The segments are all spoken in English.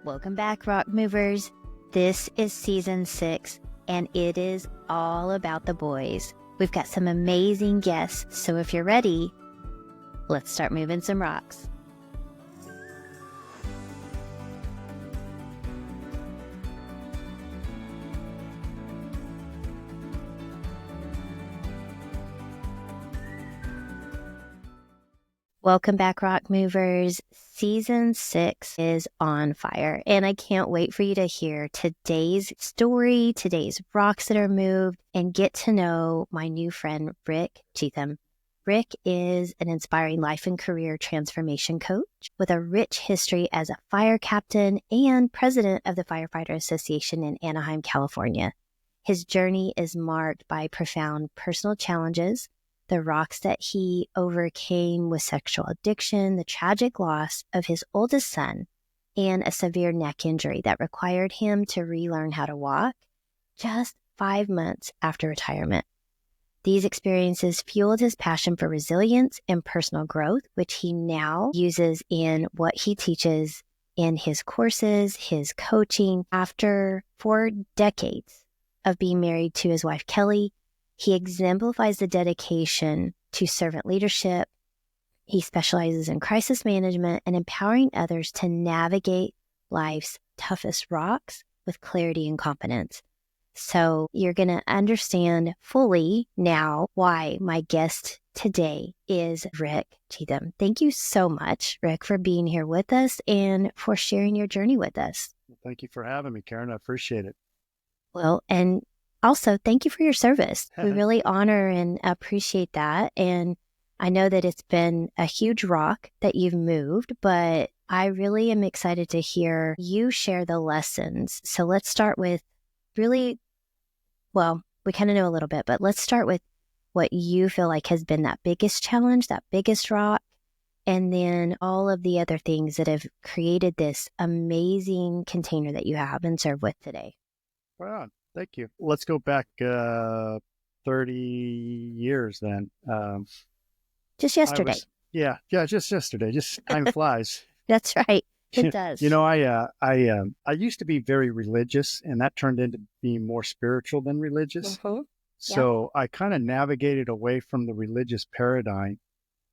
Welcome back, Rock Movers. This is season 6, and it is all about the boys. We've got some amazing guests, so if you're ready, let's start moving some rocks. Welcome back, Rock Movers. Season 6 is on fire, and I can't wait for you to hear today's story, today's rocks that are moved, and get to know my new friend, Rick Cheatham. Rick is an inspiring life and career transformation coach with a rich history as a fire captain and president of the Firefighter Association in Anaheim, California. His journey is marked by profound personal challenges, the rocks that he overcame with sexual addiction, the tragic loss of his oldest son, and a severe neck injury that required him to relearn how to walk just 5 months after retirement. These experiences fueled his passion for resilience and personal growth, which he now uses in what he teaches in his courses, his coaching. After 4 decades of being married to his wife, Kelly, he exemplifies the dedication to servant leadership. He specializes in crisis management and empowering others to navigate life's toughest rocks with clarity and confidence. So you're going to understand fully now why my guest today is Rick Cheatham. Thank you so much, Rick, for being here with us and for sharing your journey with us. Well, thank you for having me, Karen. I appreciate it. Well, and also, thank you for your service. We really honor and appreciate that. And I know that it's been a huge rock that you've moved, but I really am excited to hear you share the lessons. So let's start with we kind of know a little bit, but let's start with what you feel like has been that biggest challenge, that biggest rock, and then all of the other things that have created this amazing container that you have and serve with today. Wow. Thank you. Let's go back 30 years then. Just yesterday. Just yesterday. Just time flies. That's right. It does. You know, I used to be very religious, and that turned into being more spiritual than religious. Mm-hmm. So I kind of navigated away from the religious paradigm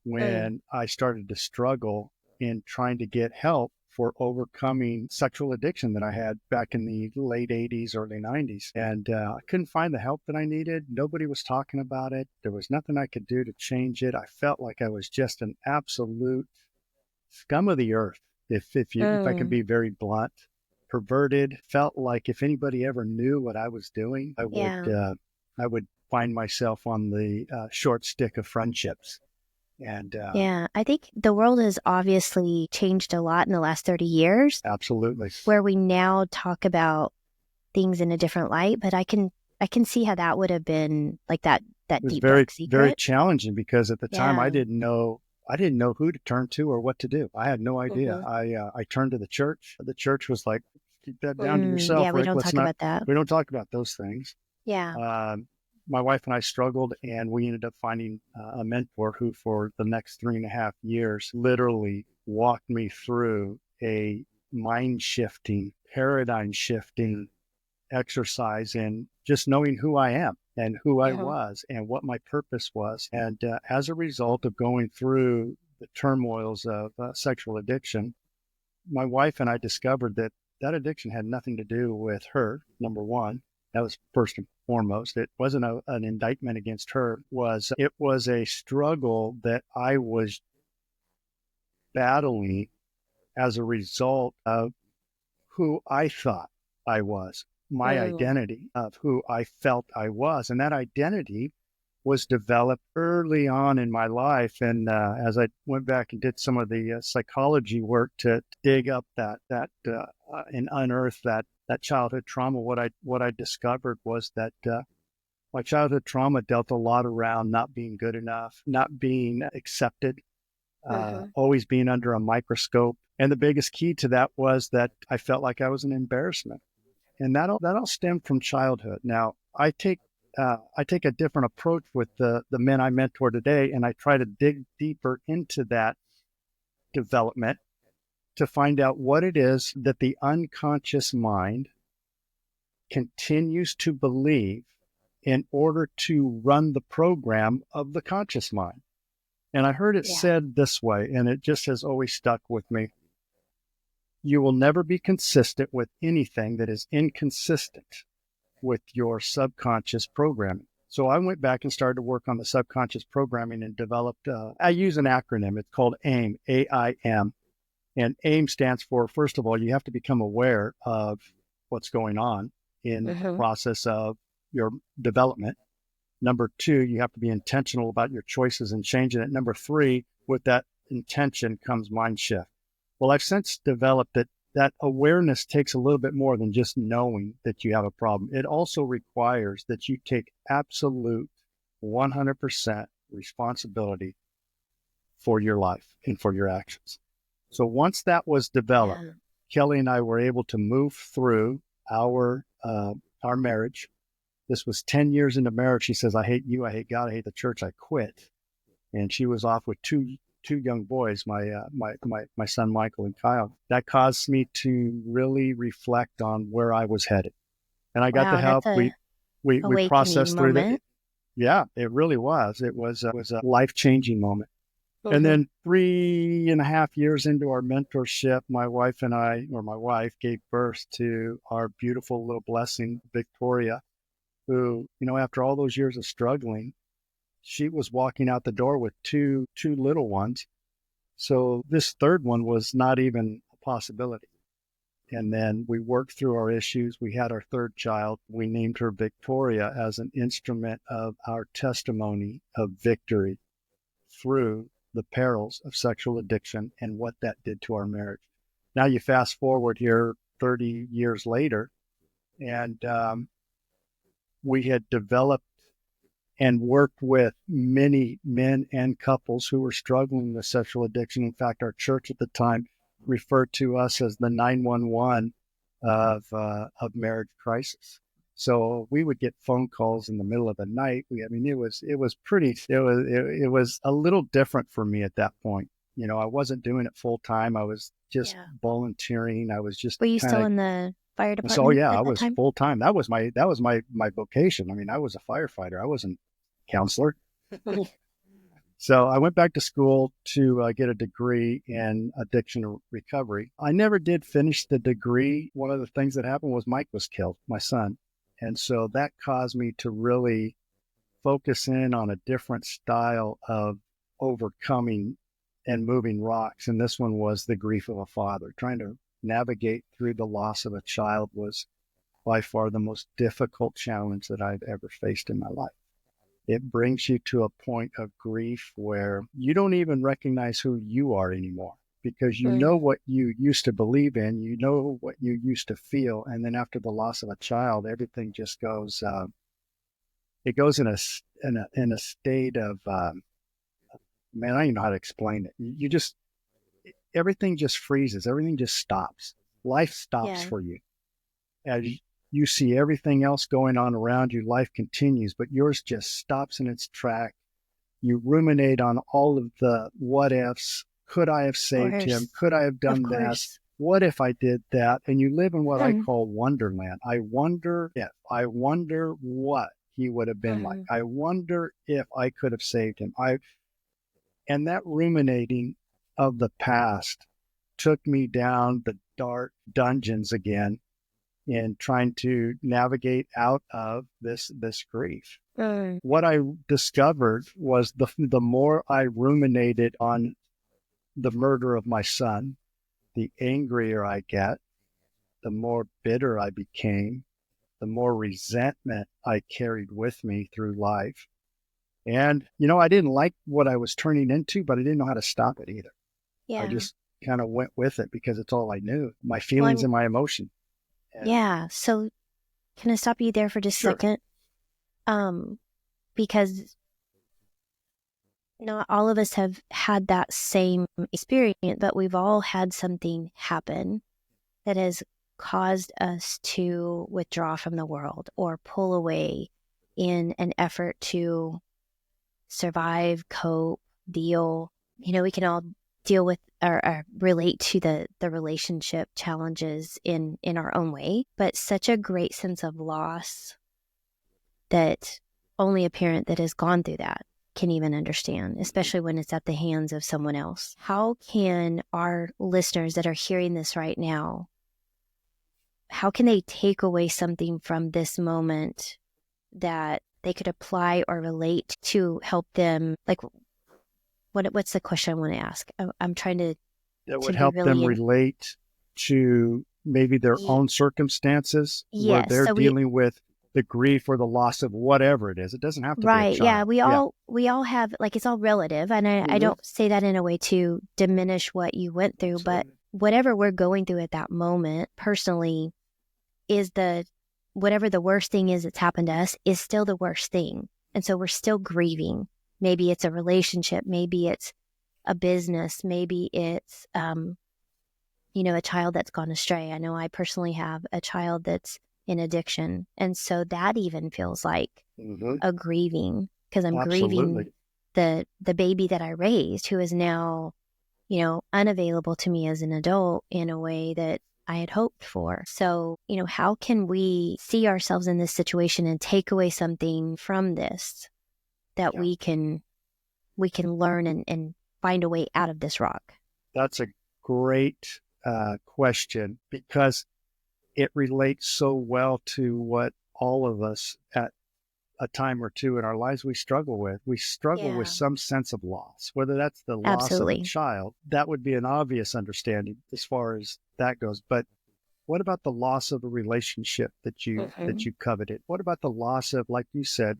when I started to struggle in trying to get help for overcoming sexual addiction that I had back in the late 80s, early 90s. And I couldn't find the help that I needed. Nobody was talking about it. There was nothing I could do to change it. I felt like I was just an absolute scum of the earth, if I can be very blunt. Perverted. Felt like if anybody ever knew what I was doing, I would find myself on the short stick of friendships. And I think the world has obviously changed a lot in the last 30 years. Absolutely. Where we now talk about things in a different light, but I can see how that would have been like that deep dark secret. Very challenging because at the time I didn't know who to turn to or what to do. I had no idea. Mm-hmm. I turned to the church. The church was like, keep that down to yourself. Yeah, we don't talk about that. We don't talk about those things. Yeah. My wife and I struggled, and we ended up finding a mentor who, for the next 3.5 years, literally walked me through a mind-shifting, paradigm-shifting exercise in just knowing who I am and who I was and what my purpose was. And as a result of going through the turmoils of sexual addiction, my wife and I discovered that addiction had nothing to do with her, number one. That was first and foremost. It wasn't an indictment against her. It was a struggle that I was battling as a result of who I thought I was, my identity of who I felt I was. And that identity was developed early on in my life. And as I went back and did some of the psychology work to dig up that and unearth that childhood trauma, what I discovered was that my childhood trauma dealt a lot around not being good enough, not being accepted, always being under a microscope. And the biggest key to that was that I felt like I was an embarrassment. And that all stemmed from childhood. Now, I take a different approach with the men I mentor today, and I try to dig deeper into that development to find out what it is that the unconscious mind continues to believe in order to run the program of the conscious mind. And I heard it said this way, and it just has always stuck with me. You will never be consistent with anything that is inconsistent with your subconscious programming. So I went back and started to work on the subconscious programming and developed, I use an acronym. It's called AIM, AIM. And AIM stands for, first of all, you have to become aware of what's going on in the process of your development. Number 2, you have to be intentional about your choices and changing it. Number 3, with that intention comes mind shift. Well, I've since developed that awareness takes a little bit more than just knowing that you have a problem. It also requires that you take absolute 100% responsibility for your life and for your actions. So once that was developed, Kelly and I were able to move through our marriage. This was 10 years into marriage. She says, I hate you, I hate God, I hate the church, I quit. And she was off with two young boys, my son Michael and Kyle. That caused me to really reflect on where I was headed. And I got the help. We processed through that. Yeah, it really was. It was a life-changing moment. And then 3.5 years into our mentorship, my wife gave birth to our beautiful little blessing, Victoria, who, after all those years of struggling, she was walking out the door with two little ones. So this third one was not even a possibility. And then we worked through our issues. We had our third child. We named her Victoria as an instrument of our testimony of victory through the perils of sexual addiction and what that did to our marriage. Now you fast forward here 30 years later, and we had developed and worked with many men and couples who were struggling with sexual addiction. In fact, our church at the time referred to us as the 911 of marriage crisis. So we would get phone calls in the middle of the night. It was a little different for me at that point. I wasn't doing it full time. I was just volunteering. I was just. Were you still in the fire department? So I was full time. That was my vocation. I was a firefighter. I wasn't a counselor. So I went back to school to get a degree in addiction recovery. I never did finish the degree. One of the things that happened was Mike was killed, my son. And so that caused me to really focus in on a different style of overcoming and moving rocks. And this one was the grief of a father. Trying to navigate through the loss of a child was by far the most difficult challenge that I've ever faced in my life. It brings you to a point of grief where you don't even recognize who you are anymore, because you know what you used to believe in, you know what you used to feel. And then after the loss of a child, everything just goes, it goes in a state of, man, I don't even know how to explain it. Everything just freezes. Everything just stops. Life stops for you. As you see everything else going on around you, life continues, but yours just stops in its track. You ruminate on all of the what ifs. Could I have saved him? Could I have done this? What if I did that? And you live in what I call wonderland. I wonder what he would have been like. I wonder if I could have saved him. And that ruminating of the past took me down the dark dungeons again in trying to navigate out of this grief. What I discovered was the more I ruminated on the murder of my son, the angrier I get, the more bitter I became, the more resentment I carried with me through life. And, I didn't like what I was turning into, but I didn't know how to stop it either. Yeah. I just kind of went with it because it's all I knew, my feelings and my emotion. And so can I stop you there for just a second? Because not all of us have had that same experience, but we've all had something happen that has caused us to withdraw from the world or pull away in an effort to survive, cope, deal. We can all deal with or relate to the relationship challenges in our own way, but such a great sense of loss that only a parent that has gone through that can even understand, especially when it's at the hands of someone else. How can our listeners that are hearing this right now, how can they take away something from this moment that they could apply or relate to help them? Like, what's the question I want to ask? I'm trying to That would be help them really relate to maybe their own circumstances where yes. they're So dealing with the grief or the loss of whatever it is. It doesn't have to be a right. Yeah. child. We all have, like, it's all relative. And I don't say that in a way to diminish what you went through, but whatever we're going through at that moment personally is whatever the worst thing is that's happened to us is still the worst thing. And so we're still grieving. Maybe it's a relationship. Maybe it's a business. Maybe it's, a child that's gone astray. I know I personally have a child that's in addiction. And so that even feels like a grieving, because I'm grieving the baby that I raised, who is now, unavailable to me as an adult in a way that I had hoped for. So, how can we see ourselves in this situation and take away something from this that we can learn and find a way out of this rock? That's a great question, because it relates so well to what all of us at a time or two in our lives we struggle with. We struggle with some sense of loss, whether that's the loss of a child. That would be an obvious understanding as far as that goes. But what about the loss of a relationship that you coveted? What about the loss of, like you said,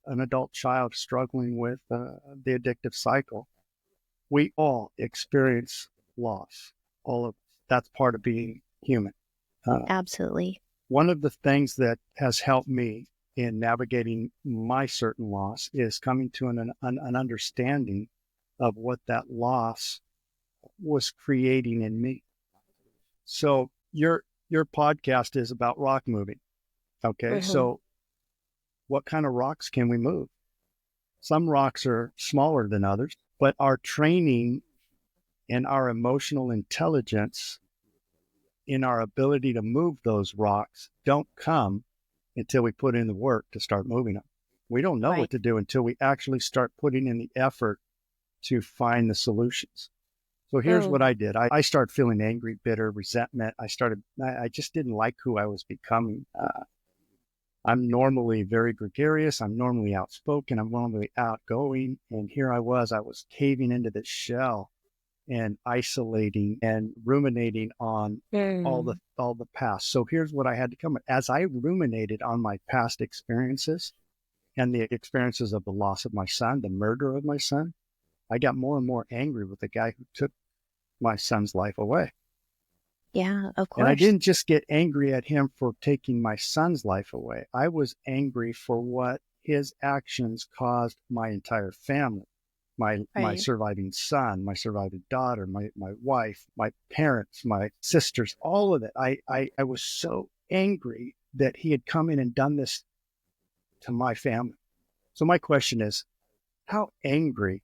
an adult child struggling with the addictive cycle? We all experience loss. All of that's part of being human. Absolutely. One of the things that has helped me in navigating my certain loss is coming to an understanding of what that loss was creating in me. So your podcast is about rock moving. Okay. So what kind of rocks can we move? Some rocks are smaller than others, but our training and our emotional intelligence in our ability to move those rocks don't come until we put in the work to start moving them. We don't know what to do until we actually start putting in the effort to find the solutions. So here's what I did. I started feeling angry, bitter, resentment. I just didn't like who I was becoming. I'm normally very gregarious. I'm normally outspoken. I'm normally outgoing. And here I was caving into this shell and isolating and ruminating on all the past. So here's what I had to come with. As I ruminated on my past experiences and the experiences of the loss of my son, the murder of my son, I got more and more angry with the guy who took my son's life away. Yeah, of course. And I didn't just get angry at him for taking my son's life away. I was angry for what his actions caused my entire family. My surviving son, my surviving daughter, my wife, my parents, my sisters, all of it. I was so angry that he had come in and done this to my family. So my question is, how angry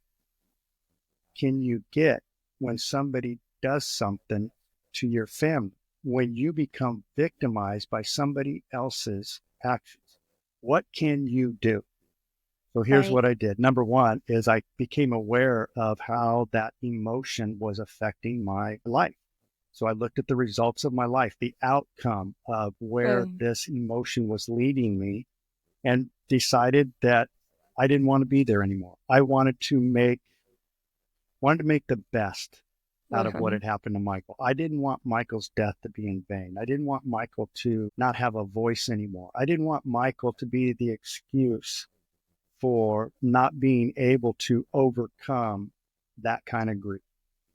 can you get when somebody does something to your family? When you become victimized by somebody else's actions, what can you do? So here's what I did. Number one is I became aware of how that emotion was affecting my life. So I looked at the results of my life, the outcome of where this emotion was leading me, and decided that I didn't want to be there anymore. I wanted to make the best out of what had happened to Michael. I didn't want Michael's death to be in vain. I didn't want Michael to not have a voice anymore. I didn't want Michael to be the excuse for not being able to overcome that kind of grief.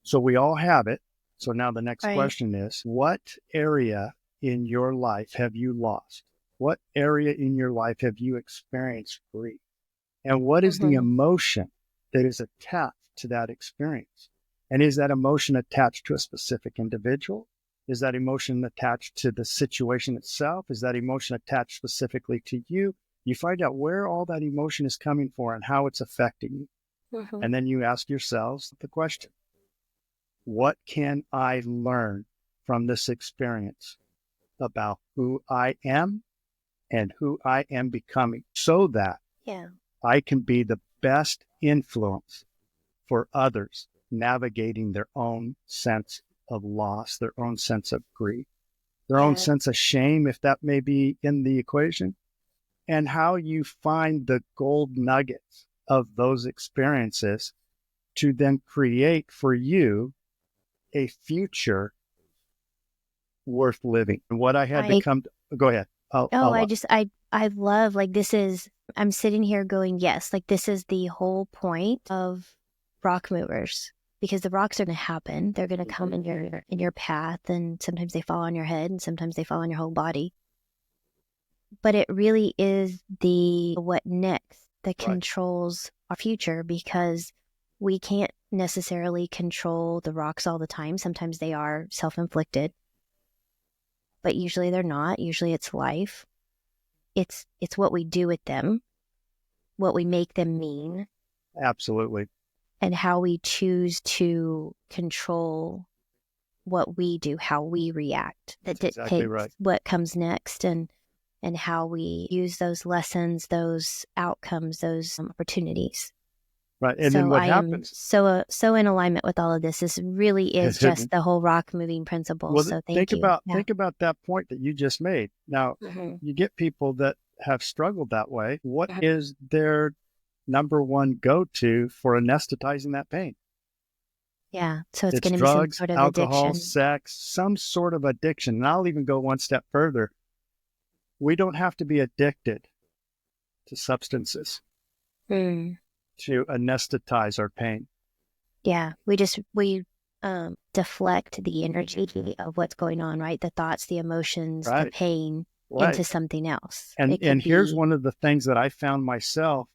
So we all have it. So now the next question is, what area in your life have you lost? What area in your life have you experienced grief? And what is the emotion that is attached to that experience? And is that emotion attached to a specific individual? Is that emotion attached to the situation itself? Is that emotion attached specifically to you? You find out where all that emotion is coming from and how it's affecting you. And then you ask yourselves the question, what can I learn from this experience about who I am and who I am becoming, so that I can be the best influence for others navigating their own sense of loss, their own sense of grief, their own sense of shame, if that may be in the equation, and how you find the gold nuggets of those experiences to then create for you a future worth living. And what I had to come to, go ahead. I love, like, I'm sitting here going, yes, like, this is the whole point of rock movers, because the rocks are going to happen. They're going to come in your path, and sometimes they fall on your head and sometimes they fall on your whole body. But it really is the what next that controls our future, because we can't necessarily control the rocks all the time. Sometimes they are self-inflicted, but usually they're not. Usually it's life. It's what we do with them, what we make them mean. Absolutely. And how we choose to control what we do, how we react. That dictates what comes next, and how we use those lessons, those outcomes, those opportunities. Right. And then what happens? So in alignment with all of this. This really is just the whole rock moving principle. Well, so think about that point that you just made. Now, you get people that have struggled that way. What is their number one go-to for anesthetizing that pain? Yeah. So it's going to drugs, be some sort of alcohol, addiction. sex, some sort of addiction. And I'll even go one step further. We don't have to be addicted to substances to anesthetize our pain. Yeah. We deflect the energy of what's going on, right? The thoughts, the emotions, the pain into something else. And here's one of the things that I found myself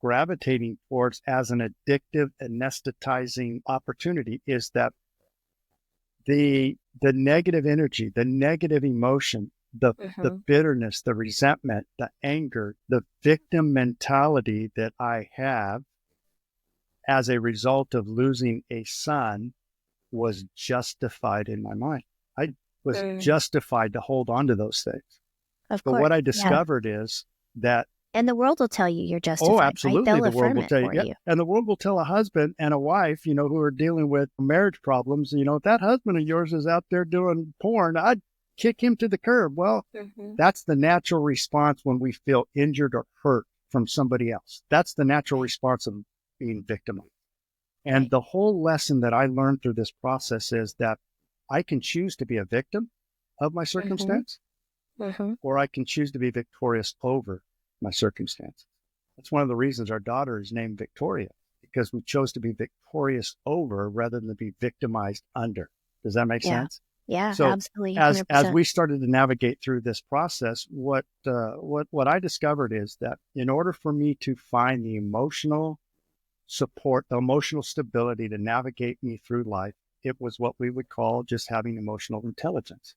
gravitating towards as an addictive anesthetizing opportunity is that the negative energy, the negative emotion, the bitterness, the resentment, the anger, the victim mentality that I have as a result of losing a son was justified in my mind. I was justified to hold on to those things. Of course. But what I discovered is that, and the world will tell you you're justified. Oh, absolutely. Right? The world will tell you. And the world will tell a husband and a wife, who are dealing with marriage problems, if that husband of yours is out there doing porn, I'd kick him to the curb. Well, that's the natural response when we feel injured or hurt from somebody else. That's the natural response of being victimized. And the whole lesson that I learned through this process is that I can choose to be a victim of my circumstance, or I can choose to be victorious over my circumstance. That's one of the reasons our daughter is named Victoria, because we chose to be victorious over rather than be victimized under. Does that make sense? Yeah, so absolutely. As we started to navigate through this process, what I discovered is that in order for me to find the emotional support, the emotional stability to navigate me through life, it was what we would call just having emotional intelligence.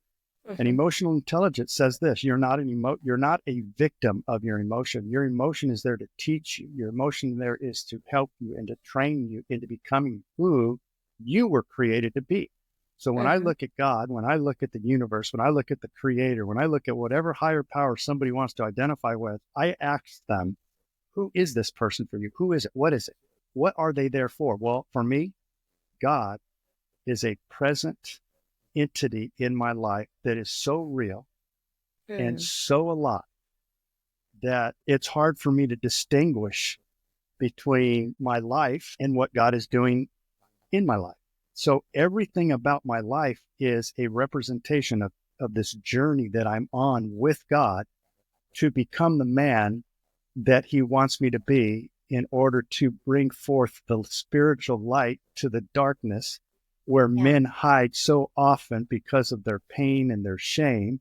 And emotional intelligence says this: you're not a victim of your emotion. Your emotion is there to teach you. Your emotion there is to help you and to train you into becoming who you were created to be. So when I look at God, when I look at the universe, when I look at the creator, when I look at whatever higher power somebody wants to identify with, I ask them, who is this person for you? Who is it? What is it? What are they there for? Well, for me, God is a present entity in my life that is so real and so alive that it's hard for me to distinguish between my life and what God is doing in my life. So everything about my life is a representation of this journey that I'm on with God to become the man that he wants me to be in order to bring forth the spiritual light to the darkness where men hide so often because of their pain and their shame.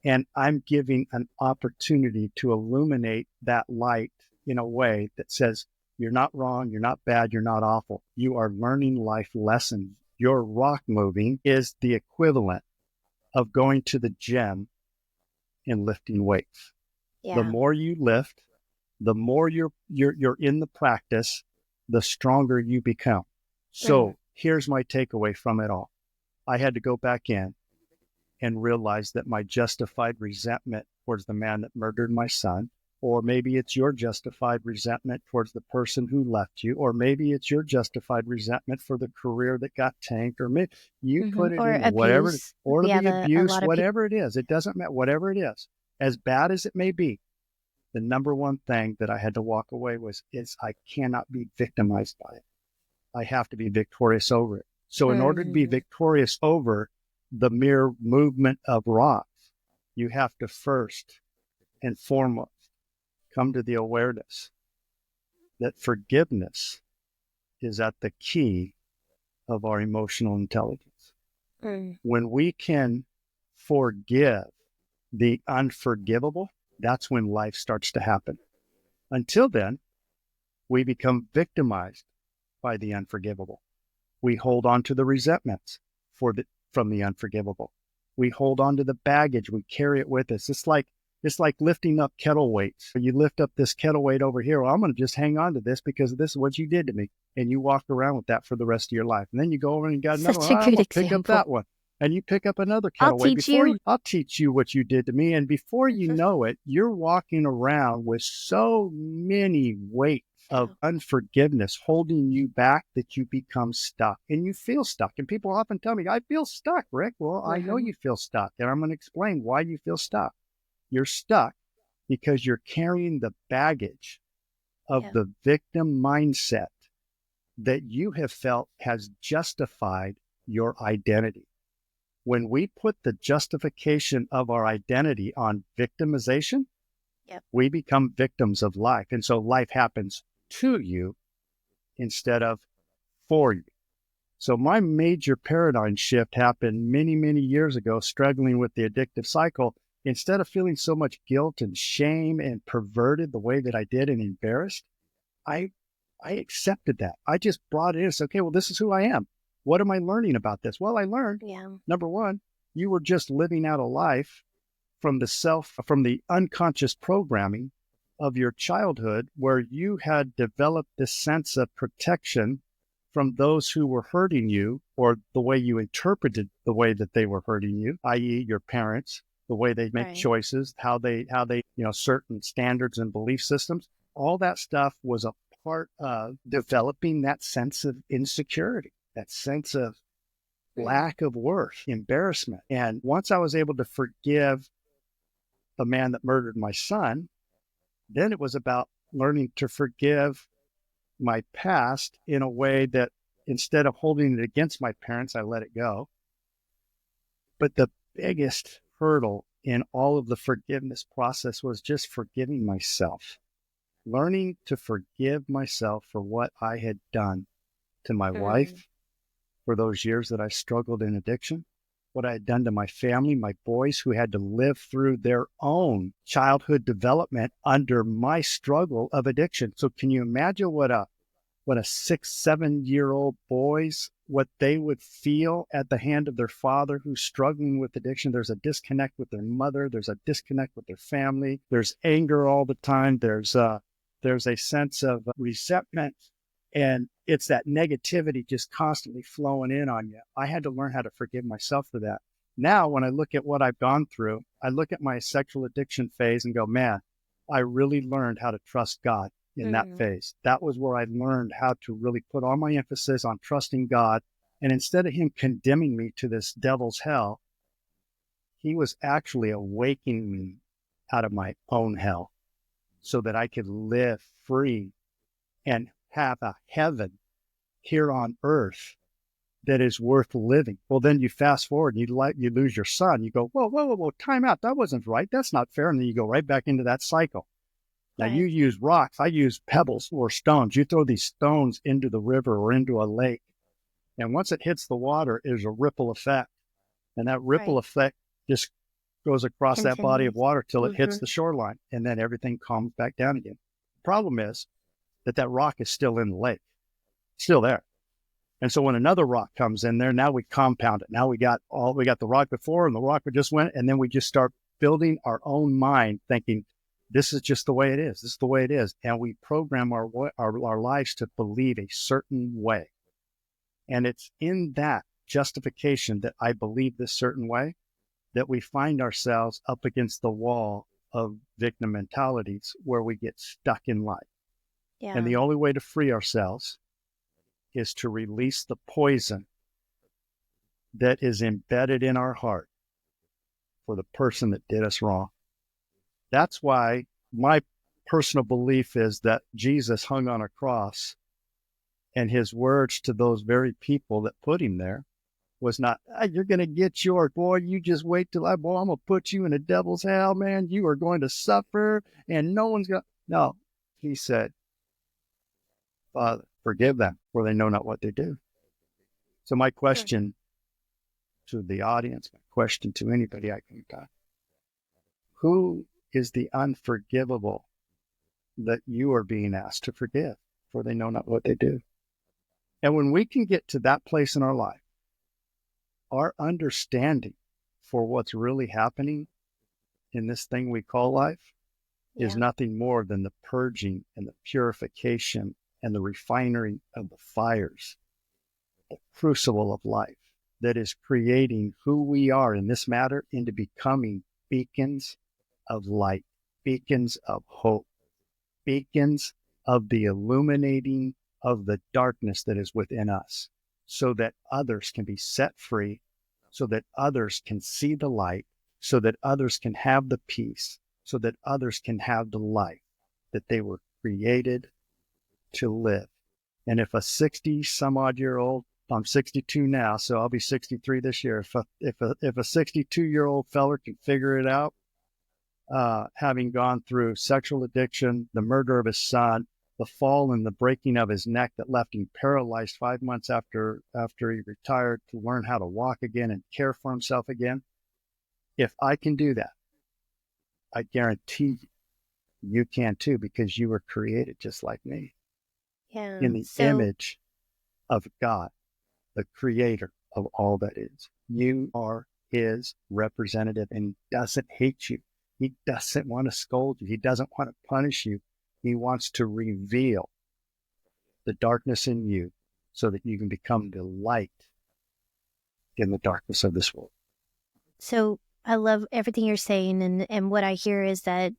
And I'm giving an opportunity to illuminate that light in a way that says, you're not wrong, you're not bad, you're not awful. You are learning life lessons. Your rock moving is the equivalent of going to the gym and lifting weights. The more you lift, the more you're in the practice, the stronger you become. So Here's my takeaway from it all. I had to go back in and realize that my justified resentment towards the man that murdered my son, or maybe it's your justified resentment towards the person who left you, or maybe it's your justified resentment for the career that got tanked, or maybe you put it Or in whatever, abuse. or Yeah, the a abuse, lot of people. whatever it is. It doesn't matter, whatever it is, as bad as it may be. The number one thing that I had to walk away is I cannot be victimized by it. I have to be victorious over it. So in order to be victorious over the mere movement of rocks, you have to first and foremost come to the awareness that forgiveness is at the key of our emotional intelligence. When we can forgive the unforgivable, that's when life starts to happen. Until then, we become victimized by the unforgivable. We hold on to the resentments from the unforgivable. We hold on to the baggage. We carry it with us. It's like lifting up kettle weights. You lift up this kettle weight over here. Well, I'm going to just hang on to this because this is what you did to me. And you walk around with that for the rest of your life. And then you go over and you got another one. I'm going to pick up that one. And you pick up another kettle weight. I'll teach you what you did to me. And before you know it, you're walking around with so many weights of unforgiveness holding you back that you become stuck and you feel stuck. And people often tell me, I feel stuck, Rick. Well, I know you feel stuck. And I'm going to explain why you feel stuck. You're stuck because you're carrying the baggage of the victim mindset that you have felt has justified your identity. When we put the justification of our identity on victimization, we become victims of life. And so life happens to you instead of for you. So my major paradigm shift happened many, many years ago, struggling with the addictive cycle. Instead of feeling so much guilt and shame and perverted the way that I did and embarrassed, I accepted that. I just brought it in. It's okay, well, this is who I am. What am I learning about this? Well, I learned, number one, you were just living out a life from the unconscious programming of your childhood, where you had developed this sense of protection from those who were hurting you, or the way you interpreted the way that they were hurting you, i.e. your parents, the way they make choices, how they, certain standards and belief systems. All that stuff was a part of developing that sense of insecurity, that sense of lack of worth, embarrassment. And once I was able to forgive the man that murdered my son, then it was about learning to forgive my past in a way that instead of holding it against my parents, I let it go. But the biggest hurdle in all of the forgiveness process was just forgiving myself, learning to forgive myself for what I had done to my wife, for those years that I struggled in addiction, what I had done to my family, my boys who had to live through their own childhood development under my struggle of addiction. So can you imagine what a 6-7-year-old boys, what they would feel at the hand of their father who's struggling with addiction? There's a disconnect with their mother. There's a disconnect with their family. There's anger all the time. There's a sense of resentment. And it's that negativity just constantly flowing in on you. I had to learn how to forgive myself for that. Now, when I look at what I've gone through, I look at my sexual addiction phase and go, man, I really learned how to trust God in that phase. That was where I learned how to really put all my emphasis on trusting God. And instead of him condemning me to this devil's hell, he was actually awakening me out of my own hell so that I could live free and have a heaven here on earth that is worth living. Well, then you fast forward and you lose your son. You go, whoa, time out. That wasn't right. That's not fair. And then you go right back into that cycle. Now you use rocks. I use pebbles or stones. You throw these stones into the river or into a lake. And once it hits the water, there's a ripple effect. And that ripple effect just goes across that body of water till it hits the shoreline. And then everything calms back down again. The problem is that rock is still in the lake, still there. And so when another rock comes in there, now we compound it. Now we got the rock before and the rock we just went, and then we just start building our own mind thinking, this is just the way it is. This is the way it is. And we program our lives to believe a certain way. And it's in that justification that I believe this certain way that we find ourselves up against the wall of victim mentalities where we get stuck in life. Yeah. And the only way to free ourselves is to release the poison that is embedded in our heart for the person that did us wrong. That's why my personal belief is that Jesus hung on a cross, and his words to those very people that put him there was not, you're going to get yours, boy. You just wait till I'm going to put you in the devil's hell, man. You are going to suffer and no one's going to. No, he said, Father, forgive them, for they know not what they do. So my question to the audience, my question to anybody I can talk, who is the unforgivable that you are being asked to forgive, for they know not what they do? And when we can get to that place in our life, our understanding for what's really happening in this thing we call life is nothing more than the purging and the purification and the refining of the fires, the crucible of life that is creating who we are in this matter into becoming beacons of light, beacons of hope, beacons of the illuminating of the darkness that is within us, so that others can be set free, so that others can see the light, so that others can have the peace, so that others can have the life that they were created to live. And if a 60 some odd year old, I'm 62 now, so I'll be 63 this year. If a 62-year-old feller can figure it out, having gone through sexual addiction, the murder of his son, the fall and the breaking of his neck that left him paralyzed 5 months after he retired to learn how to walk again and care for himself again. If I can do that, I guarantee you can too, because you were created just like me. In the image of God, the creator of all that is. You are his representative, and he doesn't hate you. He doesn't want to scold you. He doesn't want to punish you. He wants to reveal the darkness in you so that you can become the light in the darkness of this world. So I love everything you're saying. And what I hear is that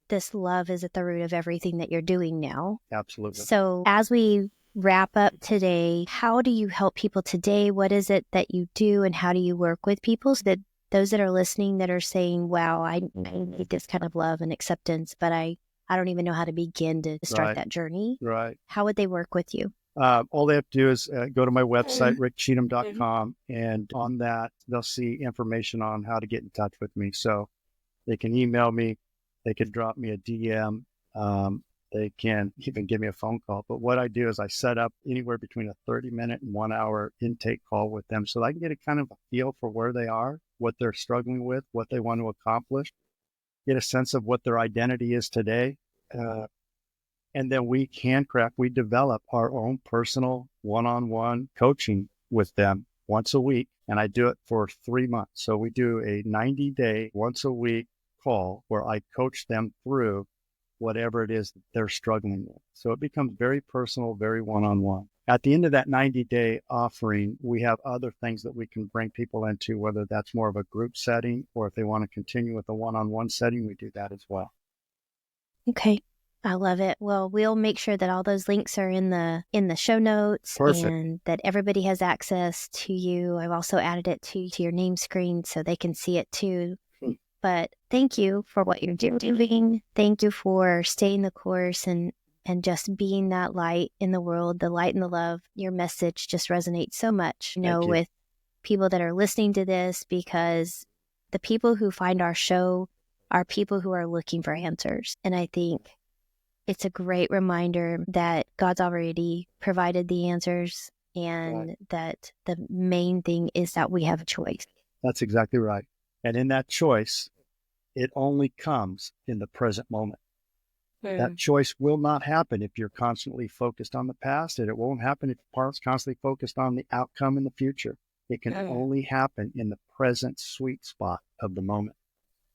this love is at the root of everything that you're doing now. Absolutely. So as we wrap up today, how do you help people today? What is it that you do, and how do you work with people so that those that are listening that are saying, wow, I need this kind of love and acceptance, but I don't even know how to begin to start that journey. Right. How would they work with you? All they have to do is go to my website, rickcheatham.com, and on that, they'll see information on how to get in touch with me. So they can email me, they can drop me a DM, they can even give me a phone call. But what I do is I set up anywhere between a 30-minute and 1 hour intake call with them so I can get a kind of a feel for where they are, what they're struggling with, what they want to accomplish, get a sense of what their identity is today. And then we develop our own personal one-on-one coaching with them once a week. And I do it for 3 months. So we do a 90-day, once a week call where I coach them through whatever it is that they're struggling with. So it becomes very personal, very one-on-one. At the end of that 90-day offering, we have other things that we can bring people into, whether that's more of a group setting or if they want to continue with a one-on-one setting, we do that as well. Okay. I love it. Well, we'll make sure that all those links are in the show notes. Perfect. And that everybody has access to you. I've also added it to your name screen so they can see it too. But thank you for what you're doing. Thank you for staying the course and just being that light in the world, the light and the love. Your message just resonates so much, with people that are listening to this, because the people who find our show are people who are looking for answers. And I think it's a great reminder that God's already provided the answers, and that the main thing is that we have a choice. That's exactly right. And in that choice, it only comes in the present moment. That choice will not happen if you're constantly focused on the past, and it won't happen if you're constantly focused on the outcome in the future. It can only happen in the present sweet spot of the moment.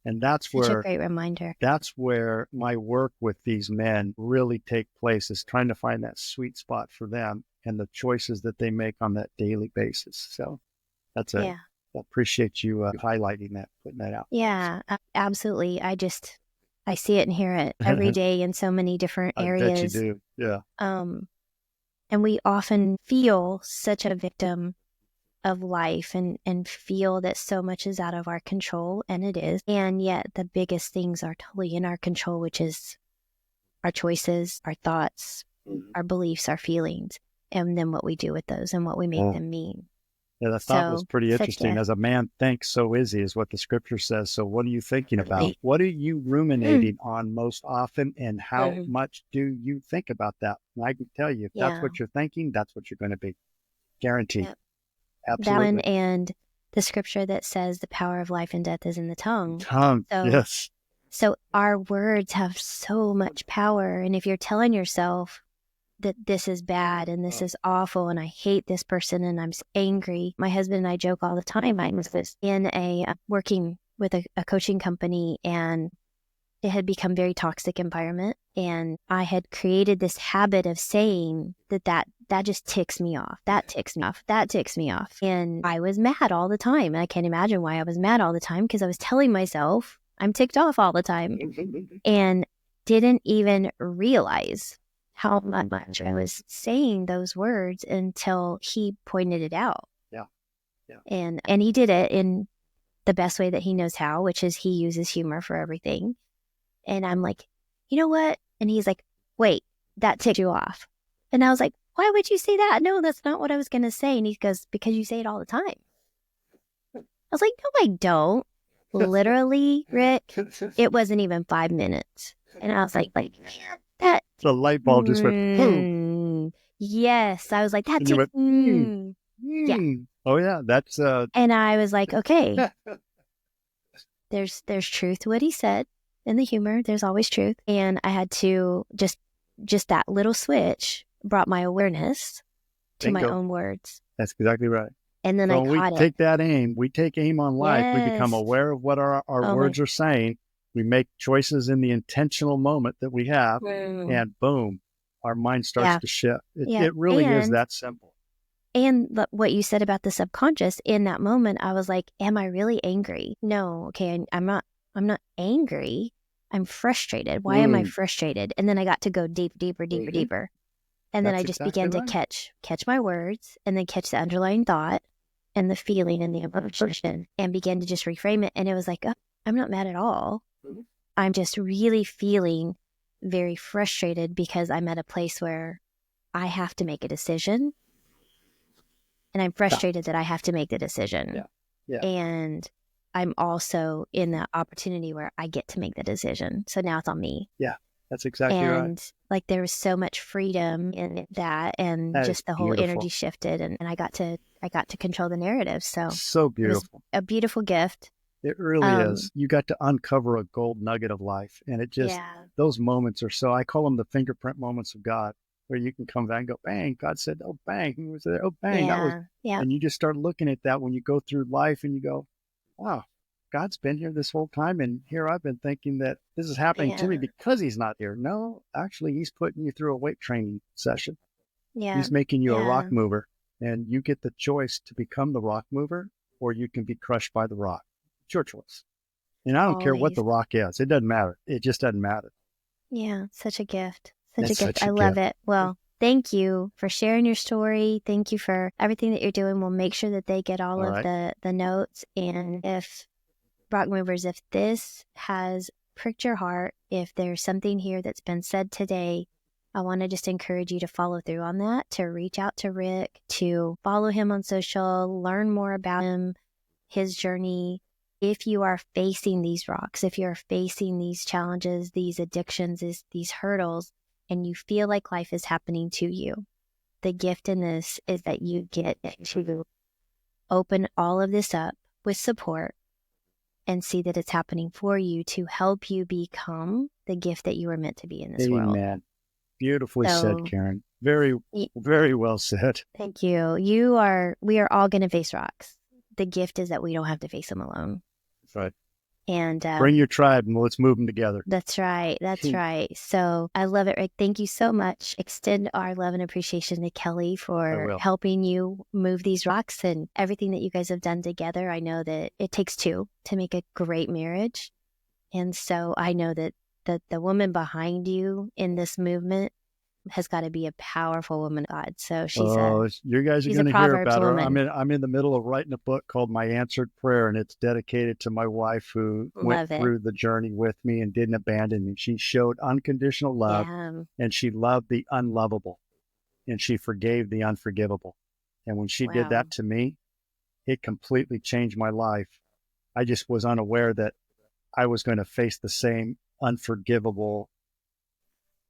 And that's such a great reminder. That's where my work with these men really take place, is trying to find that sweet spot for them and the choices that they make on that daily basis. So I appreciate you highlighting that, putting that out. Yeah, absolutely. I see it and hear it every day in so many different areas. I bet you do. Yeah. And we often feel such a victim of life and feel that so much is out of our control, and it is. And yet the biggest things are totally in our control, which is our choices, our thoughts, our beliefs, our feelings, and then what we do with those and what we make them mean. Yeah, that thought was pretty interesting. As a man thinks, so is he, is what the scripture says. So what are you thinking about? What are you ruminating on most often, and how much do you think about that? And I can tell you, if that's what you're thinking, that's what you're going to be. Guaranteed. Yep. Absolutely. That one, and the scripture that says the power of life and death is in the tongue. Yes. So our words have so much power. And if you're telling yourself that this is bad and this is awful and I hate this person and I'm angry. My husband and I joke all the time. I was in working with a coaching company, and it had become very toxic environment. And I had created this habit of saying that just ticks me off. That ticks me off. That ticks me off. And I was mad all the time. And I can't imagine why I was mad all the time, because I was telling myself I'm ticked off all the time and didn't even realize how much I was saying those words until he pointed it out. Yeah. And he did it in the best way that he knows how, which is he uses humor for everything. And I'm like, you know what? And he's like, wait, that ticked you off. And I was like, why would you say that? No, that's not what I was going to say. And he goes, because you say it all the time. I was like, no, I don't. Literally, Rick, it wasn't even 5 minutes. And I was like, that. The light bulb just went boom. Yes. I was like, that. Yeah. Oh yeah. That's and I was like, okay, there's truth to what he said in the humor. There's always truth. And I had to just that little switch brought my awareness to my own words. That's exactly right. And then so I caught it. We take aim on life. Yes. We become aware of what our words are saying. We make choices in the intentional moment that we have, and boom, our mind starts to shift. It really is that simple. And what you said about the subconscious, in that moment, I was like, am I really angry? No, okay, I'm not angry. I'm frustrated. Why am I frustrated? And then I got to go deeper. And then I just began to catch my words, and then catch the underlying thought and the feeling and the emotion, and began to just reframe it. And it was like, oh, I'm not mad at all. I'm just really feeling very frustrated because I'm at a place where I have to make a decision, and I'm frustrated that I have to make the decision. Yeah. And I'm also in the opportunity where I get to make the decision. So now it's on me. Yeah, that's exactly right. And like there was so much freedom in that, and that just the whole energy shifted, and I got to control the narrative. So beautiful. It was a beautiful gift. It really is. You got to uncover a gold nugget of life. And it just, those moments are so, I call them the fingerprint moments of God, where you can come back and go, bang, God said, oh, bang, who was there? Oh, bang. And you just start looking at that when you go through life, and you go, wow, God's been here this whole time. And here I've been thinking that this is happening to me because he's not here. No, actually, he's putting you through a weight training session. Yeah. He's making you a rock mover, and you get the choice to become the rock mover, or you can be crushed by the rock. It's your choice. And I don't care what the rock is. It doesn't matter. It just doesn't matter. Yeah. Such a gift. I love it. Well, thank you for sharing your story. Thank you for everything that you're doing. We'll make sure that they get all of the notes. And if rock movers, if this has pricked your heart, if there's something here that's been said today, I want to just encourage you to follow through on that, to reach out to Rick, to follow him on social, learn more about him, his journey. If you are facing these rocks, if you're facing these challenges, these addictions, these hurdles, and you feel like life is happening to you, the gift in this is that you get to open all of this up with support and see that it's happening for you to help you become the gift that you were meant to be in this world. Amen. Beautifully said, Karen. Very, very well said. Thank you. We are all going to face rocks. The gift is that we don't have to face them alone. That's right. And bring your tribe and let's move them together. That's right. That's right. So I love it, Rick. Thank you so much. Extend our love and appreciation to Kelly for helping you move these rocks and everything that you guys have done together. I know that it takes two to make a great marriage. And so I know that the woman behind you in this movement has got to be a powerful woman of God. So you guys are going to hear about her. I'm in the middle of writing a book called My Answered Prayer, and it's dedicated to my wife who went through the journey with me and didn't abandon me. She showed unconditional love, and she loved the unlovable, and she forgave the unforgivable. And when she did that to me, it completely changed my life. I just was unaware that I was going to face the same unforgivable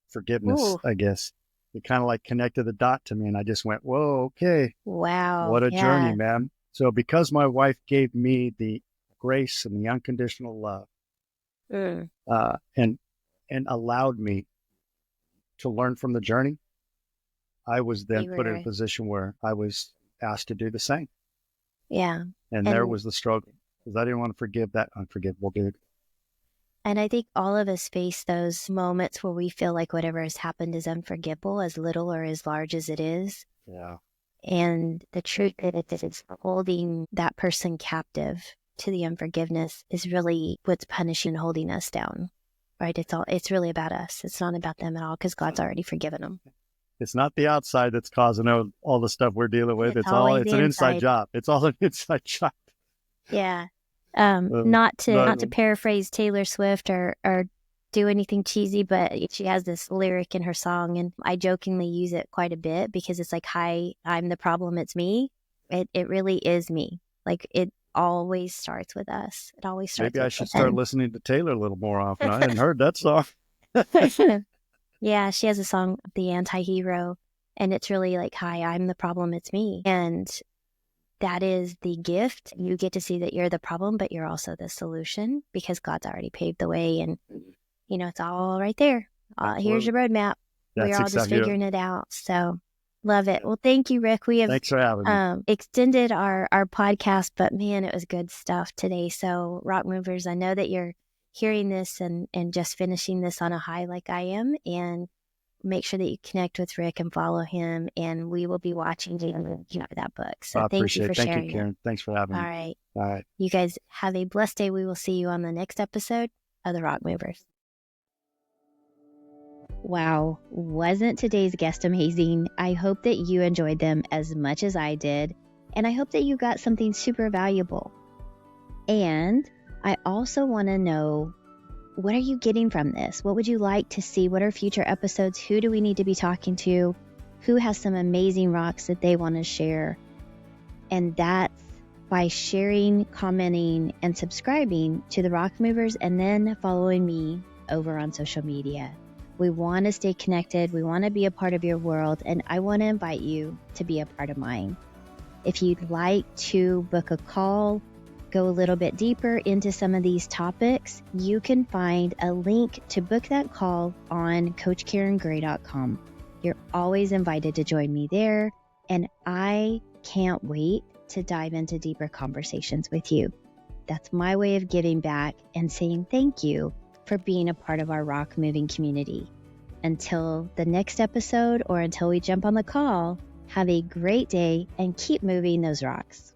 forgiveness, I guess. It kind of like connected the dot to me, and I just went, whoa, okay. Wow. What a journey, man. So because my wife gave me the grace and the unconditional love and allowed me to learn from the journey, I was then put in a position where I was asked to do the same. Yeah. And there was the struggle, because I didn't want to forgive that unforgivable dude. And I think all of us face those moments where we feel like whatever has happened is unforgivable, as little or as large as it is. Yeah. And the truth is it's holding that person captive to the unforgiveness is really what's punishing and holding us down, right? It's really about us. It's not about them at all, because God's already forgiven them. It's not the outside that's causing all the stuff we're dealing with. It's an inside job. It's all an inside job. Yeah. Not to paraphrase Taylor Swift or do anything cheesy, but she has this lyric in her song, and I jokingly use it quite a bit because it's like, hi, I'm the problem, it's me. It really is me. Like, it always starts with us. It always starts with us. Maybe I should start listening to Taylor a little more often. I hadn't heard that song. Yeah, she has a song, The Anti-Hero, and it's really like, hi, I'm the problem, it's me. And that is the gift. You get to see that you're the problem, but you're also the solution, because God's already paved the way, and it's all right there. Here's your roadmap. We're all just figuring it out. So love it. Well, thank you, Rick. We have Thanks for having me. Extended our podcast, but man, it was good stuff today. So Rock Movers, I know that you're hearing this and just finishing this on a high like I am, and make sure that you connect with Rick and follow him, and we will be watching that book. So thank you for sharing. Thank you, Karen. Thanks for having me. All right. You guys have a blessed day. We will see you on the next episode of The Rock Movers. Wow, wasn't today's guest amazing? I hope that you enjoyed them as much as I did, and I hope that you got something super valuable. And I also want to know, what are you getting from this? What would you like to see? What are future episodes? Who do we need to be talking to? Who has some amazing rocks that they want to share? And that's by sharing, commenting, and subscribing to the Rock Movers, and then following me over on social media. We want to stay connected. We want to be a part of your world, and I want to invite you to be a part of mine. If you'd like to book a call, go a little bit deeper into some of these topics, you can find a link to book that call on CoachKarenGray.com. You're always invited to join me there, and I can't wait to dive into deeper conversations with you. That's my way of giving back and saying thank you for being a part of our rock moving community. Until the next episode, or until we jump on the call, have a great day and keep moving those rocks.